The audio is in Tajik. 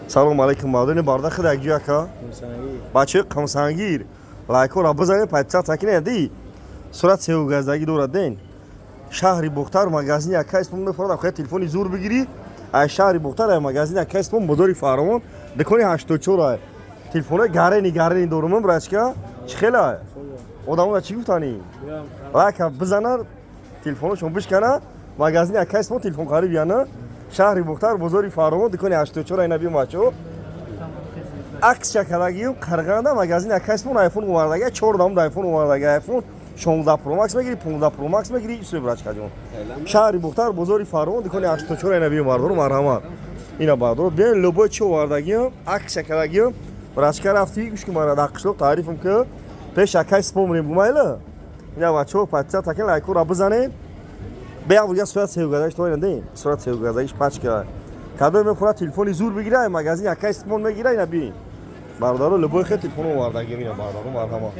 салом алейкум мардони барда хидагиака бачаи қамсангир лайкора бизане пача такине ди сурат севгаздагӣ дорад ден шаҳри бухтар магазини акайспон мефарад ахоя телефони зур бигирӣ ай шаҳри бухтар ай магазини акайспон бозори фаромон дукони 84 ай телефонои гарени дорумам брачка чӣ хела одамода чӣ гуфтани лайка бизанар телефоношон бишкана магазини акайспон телефон қариб яна шаҳри бухтар бозори фаромон дукони 84 ай набиём бачо акс шакалагиём қарғанда магазини акайспон айфон овардаги 4 дам айфон овардаги айфон 16 Pro Max мегири 15 Pro Max мегири исо брачка ҷон шаҳри бухтар бозори фаромон дукони 84 ай набиём бардор марҳамат ина бардор бен лобой чӣ овардагиём акс шакалагиём брачка рафти гӯш ки мара дақишлоқ таърифам ки пеш акайспон мирем гумайла ина бачо пача таки лайкора бизанем бея бурга сурат севгазаиш тоинадем сурат севгазаиш пачка кадой мехӯрад телефони зур бигира магазини акайспон мегира ина бин бардоро лобой хе телефон овардагиём ина бардоро марҳамат